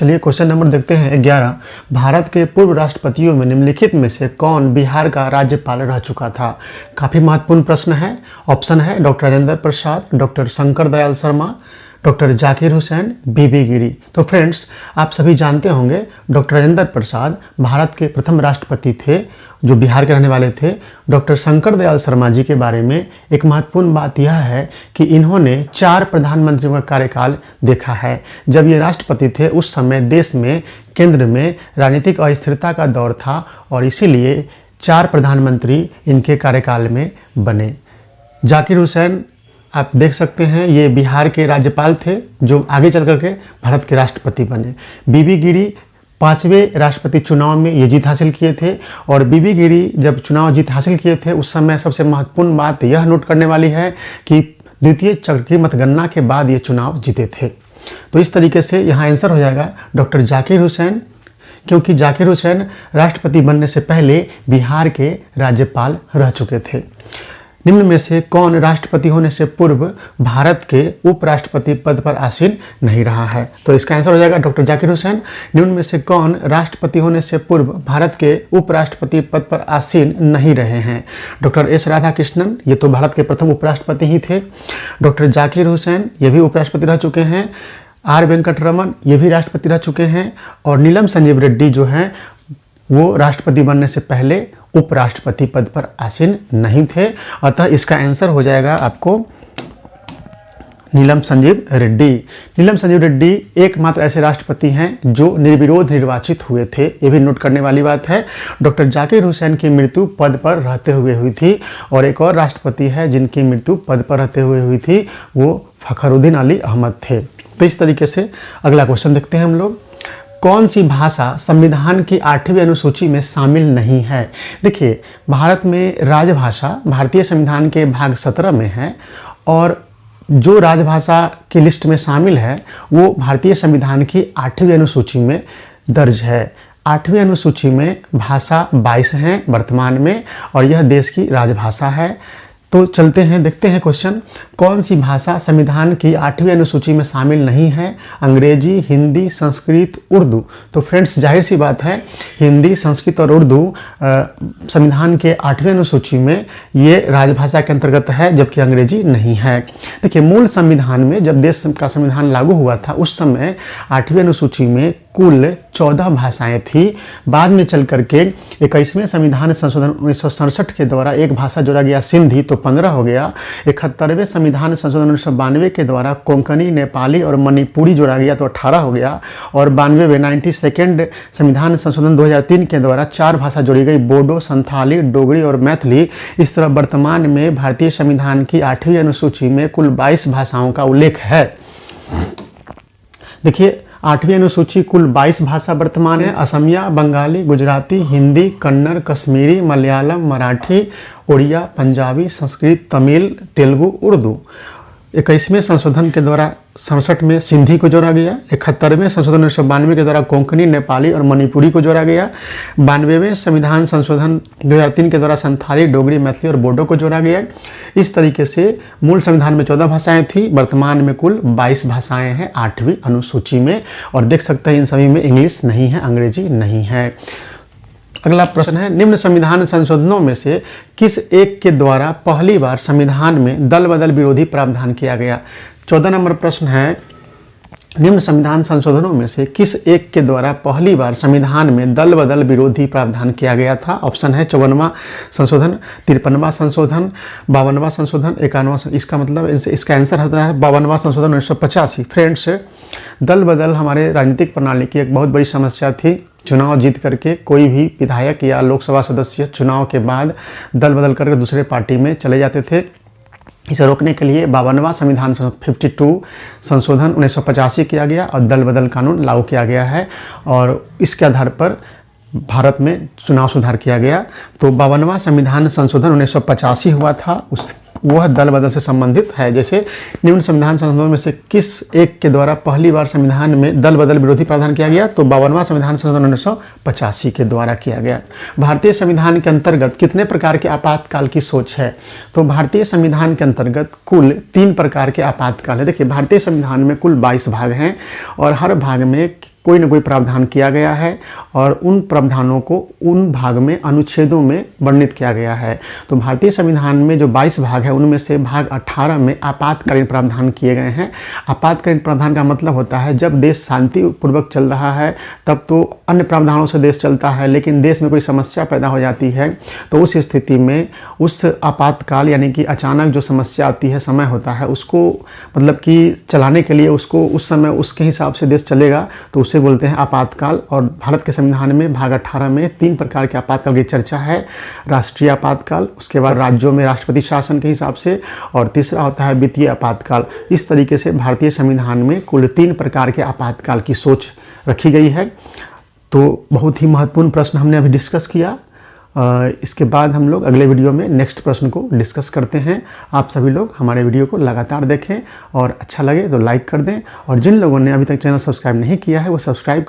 चलिए question number देखते हैं 11। भारत के पूर्व राष्ट्रपतियों में निम्नलिखित में से कौन बिहार का राज्यपाल रह चुका था? काफ़ी महत्वपूर्ण प्रश्न है। ऑप्शन है doctor Rajendra Prasad, doctor Shankar Dayal Sharma, doctor Zakir Hussain, बीबी गिरी। तो फ्रेंड्स, आप सभी जानते होंगे डॉक्टर राजेंद्र प्रसाद भारत के प्रथम राष्ट्रपति थे जो बिहार के रहने वाले थे। डॉक्टर शंकर दयाल शर्मा जी के बारे में एक महत्वपूर्ण बात यह है कि इन्होंने 4 प्रधानमंत्रियों का कार्यकाल देखा है। जब ये राष्ट्रपति थे उस समय देश में केंद्र में राजनीतिक अस्थिरता का दौर था और इसीलिए 4 प्रधानमंत्री इनके कार्यकाल में बने। जाकिर हुसैन आप देख सकते हैं, ये बिहार के राज्यपाल थे जो आगे चल करके भारत के राष्ट्रपति बने। बीबी गिरी 5वें राष्ट्रपति चुनाव में ये जीत हासिल किए थे और बीबी गिरी जब चुनाव जीत हासिल किए थे उस समय सबसे महत्वपूर्ण बात यह नोट करने वाली है कि द्वितीय चक्र की मतगणना के बाद ये चुनाव जीते थे। तो इस तरीके से यहाँ आंसर हो जाएगा डॉक्टर जाकिर हुसैन, क्योंकि जाकिर हुसैन राष्ट्रपति बनने से पहले बिहार के राज्यपाल रह चुके थे। निम्न में से कौन राष्ट्रपति होने से पूर्व भारत के उपराष्ट्रपति पद पर आसीन नहीं रहा है? तो इसका आंसर हो जाएगा डॉक्टर जाकिर हुसैन। निम्न में से कौन राष्ट्रपति होने से पूर्व भारत के उपराष्ट्रपति पद पर आसीन नहीं रहे हैं? डॉक्टर एस राधाकृष्णन, ये तो भारत के प्रथम उपराष्ट्रपति ही थे। डॉक्टर जाकिर हुसैन, ये भी उपराष्ट्रपति रह चुके हैं। आर वेंकटरमन, ये भी राष्ट्रपति रह चुके हैं। और नीलम संजीव रेड्डी जो हैं वो राष्ट्रपति बनने से पहले उपराष्ट्रपति पद पर आसीन नहीं थे। अतः इसका आंसर हो जाएगा आपको नीलम संजीव रेड्डी। नीलम संजीव रेड्डी एकमात्र ऐसे राष्ट्रपति हैं जो निर्विरोध निर्वाचित हुए थे, ये भी नोट करने वाली बात है। डॉक्टर जाकिर हुसैन की मृत्यु पद पर रहते हुए हुई थी और एक और राष्ट्रपति है जिनकी मृत्यु पद पर रहते हुए हुई थी, वो फखरुद्दीन अली अहमद थे। तो इस तरीके से अगला क्वेश्चन देखते हैं हम लोग। कौन सी भाषा संविधान की 8वीं अनुसूची में शामिल नहीं है? देखिए, भारत में राजभाषा भारतीय संविधान के भाग 17 में है और जो राजभाषा की लिस्ट में शामिल है वो भारतीय संविधान की 8वीं अनुसूची में दर्ज है। 8वीं अनुसूची में भाषा 22 हैं वर्तमान में और यह देश की राजभाषा है। तो चलते हैं, देखते हैं क्वेश्चन। कौन सी भाषा संविधान की 8वीं अनुसूची में शामिल नहीं है? अंग्रेजी, हिंदी, संस्कृत, उर्दू। तो फ्रेंड्स, जाहिर सी बात है हिंदी, संस्कृत और उर्दू संविधान के 8वीं अनुसूची में ये राजभाषा के अंतर्गत है, जबकि अंग्रेजी नहीं है। देखिए, मूल संविधान में जब देश का संविधान लागू हुआ था उस समय 8वीं अनुसूची में कुल 14 भाषाएं थी। बाद में चल करके 21वें संविधान संशोधन 1967 के द्वारा एक भाषा जोड़ा गया सिंधी, तो 15 हो गया। 71वें संविधान संशोधन 1992 के द्वारा कोंकणी, नेपाली और मणिपुरी जोड़ा गया, तो 18 हो गया। और 92वें 92nd संविधान संशोधन 2003 के द्वारा 4 भाषा जोड़ी गई, बोडो, संथाली, डोगरी और मैथिली। इस तरह वर्तमान में भारतीय संविधान की 8वीं अनुसूची में कुल 22 भाषाओं का उल्लेख है। देखिए, 8वीं अनुसूची कुल 22 भाषा वर्तमान है। असमिया, बंगाली, गुजराती, हिंदी, कन्नड़, कश्मीरी, मलयालम, मराठी, उड़िया, पंजाबी, संस्कृत, तमिल, तेलुगु, उर्दू। 21वें संशोधन के द्वारा 67 में सिंधी को जोड़ा गया। 71वें संशोधन 1992 के द्वारा कोंकणी, नेपाली और मणिपुरी को जोड़ा गया। 92वें संविधान संशोधन 2003 के द्वारा संथाली, डोगरी, मैथिली और बोडो को जोड़ा गया। इस तरीके से मूल संविधान में 14 भाषाएं थी, वर्तमान में कुल 22 भाषाएं हैं 8वीं अनुसूची में। और देख सकते हैं इन सभी में इंग्लिश नहीं है, अंग्रेजी नहीं है। अगला प्रश्न है, निम्न संविधान संशोधनों में से किस एक के द्वारा पहली बार संविधान में दल बदल विरोधी प्रावधान किया गया? 14 नंबर प्रश्न है, निम्न संविधान संशोधनों में से किस एक के द्वारा पहली बार संविधान में दल बदल विरोधी प्रावधान किया गया था? ऑप्शन है 54वां संशोधन, 53वां संशोधन, 52वां संशोधन, 51वां। इसका मतलब इसका आंसर होता है 52वां संशोधन 1985। फ्रेंड्स, दल बदल हमारे राजनीतिक प्रणाली की एक बहुत बड़ी समस्या थी। चुनाव जीत करके कोई भी विधायक या लोकसभा सदस्य चुनाव के बाद दल बदल करके दूसरे पार्टी में चले जाते थे। इसे रोकने के लिए 52वां संविधान 52 संशोधन 1985 किया गया और दल बदल कानून लागू किया गया है और इसके आधार पर भारत में चुनाव सुधार किया गया। तो 52वां संविधान संशोधन 1985 हुआ था, वह दल बदल से संबंधित है। जैसे निम्न संविधान संशोधनों में से किस एक के द्वारा पहली बार संविधान में दल बदल विरोधी प्रावधान किया गया? तो 52वां संविधान संशोधन 1985 के द्वारा किया गया। भारतीय संविधान के अंतर्गत कितने प्रकार के आपातकाल की सोच है? तो भारतीय संविधान के अंतर्गत कुल 3 प्रकार के आपातकाल है। देखिए, भारतीय संविधान में कुल 22 भाग हैं और हर भाग में कोई न कोई प्रावधान किया गया है और उन प्रावधानों को उन भाग में अनुच्छेदों में वर्णित किया गया है। तो भारतीय संविधान में जो 22 भाग है उनमें से भाग 18 में आपातकालीन प्रावधान किए गए हैं। आपातकालीन प्रावधान का मतलब होता है जब देश शांतिपूर्वक चल रहा है तब तो अन्य प्रावधानों से देश चलता है, लेकिन देश में कोई समस्या पैदा हो जाती है तो उस स्थिति में उस आपातकाल यानी कि अचानक जो समस्या आती है, समय होता है, उसको मतलब कि चलाने के लिए उसको उस समय उसके हिसाब से देश चलेगा तो उसे बोलते हैं आपातकाल। और भारत के संविधान में भाग 18 में 3 प्रकार के आपातकाल की चर्चा है। राष्ट्रीय आपातकाल, उसके बाद राज्यों में राष्ट्रपति शासन के हिसाब से, और तीसरा होता है वित्तीय आपातकाल। इस तरीके से भारतीय संविधान में कुल 3 प्रकार के आपातकाल की सोच रखी गई है। तो बहुत ही महत्वपूर्ण प्रश्न हमने अभी डिस्कस किया। इसके बाद हम लोग अगले वीडियो में नेक्स्ट प्रश्न को डिस्कस करते हैं। आप सभी लोग हमारे वीडियो को लगातार देखें और अच्छा लगे तो लाइक कर दें, और जिन लोगों ने अभी तक चैनल सब्सक्राइब नहीं किया है वो सब्सक्राइब